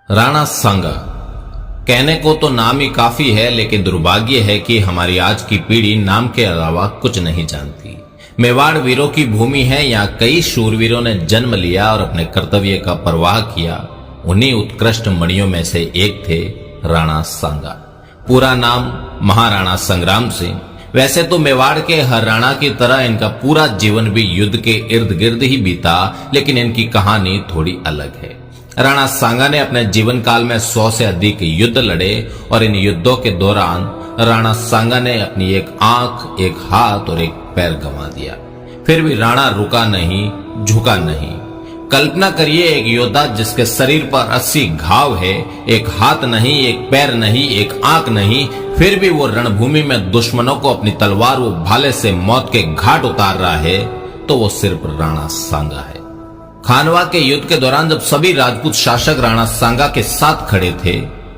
राणा सांगा। कहने को तो नाम ही काफी है, लेकिन दुर्भाग्य है कि हमारी आज की पीढ़ी नाम के अलावा कुछ नहीं जानती। मेवाड़ वीरों की भूमि है। यहाँ कई शूरवीरों ने जन्म लिया और अपने कर्तव्य का परवाह किया। उन्हीं उत्कृष्ट मणियों में से एक थे राणा सांगा। पूरा नाम महाराणा संग्राम सिंह। वैसे तो मेवाड़ के हर राणा की तरह इनका पूरा जीवन भी युद्ध के इर्द गिर्द ही बीता, लेकिन इनकी कहानी थोड़ी अलग है। राणा सांगा ने अपने जीवन काल में 100 से अधिक युद्ध लड़े और इन युद्धों के दौरान राणा सांगा ने अपनी एक आंख, एक हाथ और एक पैर गंवा दिया। फिर भी राणा रुका नहीं, झुका नहीं। कल्पना करिए, एक योद्धा जिसके शरीर पर 80 घाव है, एक हाथ नहीं, एक पैर नहीं, एक आंख नहीं, फिर भी वो रणभूमि में दुश्मनों को अपनी तलवार व भाले से मौत के घाट उतार रहा है, तो वो सिर्फ राणा सांगा है। खानवा के युद्ध के दौरान जब सभी राजपूत शासक राणा सांगा के साथ खड़े थे,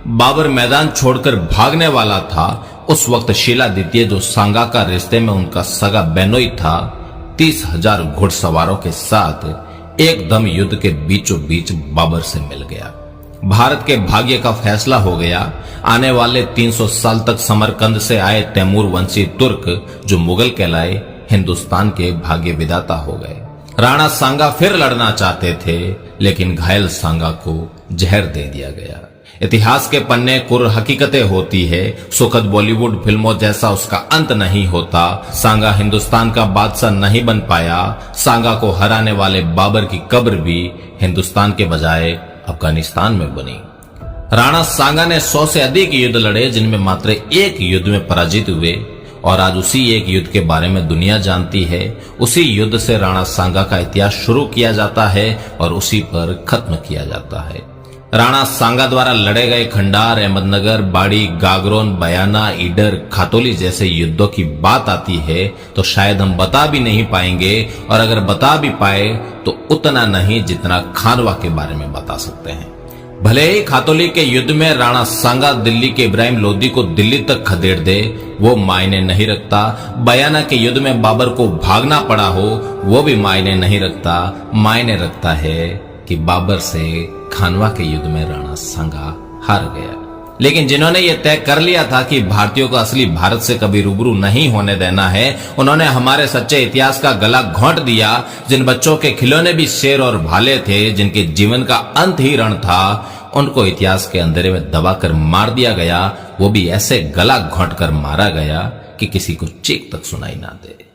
बाबर मैदान छोड़कर भागने वाला था, उस वक्त शीला द्वितीय, जो सांगा का रिश्ते में उनका सगा बेनोई था, 30,000 घुड़सवारों के साथ एकदम युद्ध के बीचों बीच बाबर से मिल गया। भारत के भाग्य का फैसला हो गया। आने वाले 300 साल तक समरकंद से आए तैमूर वंशी तुर्क, जो मुगल कहलाए, हिंदुस्तान के भाग्य विधाता हो गए। राणा सांगा फिर लड़ना चाहते थे, लेकिन घायल सांगा को जहर दे दिया गया। इतिहास के पन्ने कुर हकीकतें होती है। सुखद बॉलीवुड फिल्मों जैसा उसका अंत नहीं होता। सांगा हिंदुस्तान का बादशाह नहीं बन पाया। सांगा को हराने वाले बाबर की कब्र भी हिंदुस्तान के बजाय अफगानिस्तान में बनी। राणा सांगा ने 100 से अधिक युद्ध लड़े, जिनमें मात्र एक युद्ध में पराजित हुए, और आज उसी एक युद्ध के बारे में दुनिया जानती है। उसी युद्ध से राणा सांगा का इतिहास शुरू किया जाता है और उसी पर खत्म किया जाता है। राणा सांगा द्वारा लड़े गए खंडार, अहमदनगर, बाड़ी, गागरोन, बयाना, ईडर, खातोली जैसे युद्धों की बात आती है तो शायद हम बता भी नहीं पाएंगे, और अगर बता भी पाए तो उतना नहीं जितना खानवा के बारे में बता सकते हैं। भले ही खातोली के युद्ध में राणा सांगा दिल्ली के इब्राहिम लोदी को दिल्ली तक खदेड़ दे, वो मायने नहीं रखता। बयाना के युद्ध में बाबर को भागना पड़ा हो, वो भी मायने नहीं रखता। मायने रखता है कि बाबर से खानवा के युद्ध में राणा सांगा हार गया। लेकिन जिन्होंने ये तय कर लिया था कि भारतीयों को असली भारत से कभी रूबरू नहीं होने देना है, उन्होंने हमारे सच्चे इतिहास का गला घोंट दिया। जिन बच्चों के खिलौने भी शेर और भाले थे, जिनके जीवन का अंत ही रण था, उनको इतिहास के अंधेरे में दबाकर मार दिया गया। वो भी ऐसे गला घोंट कर मारा गया कि किसी को चीख तक सुनाई ना दे।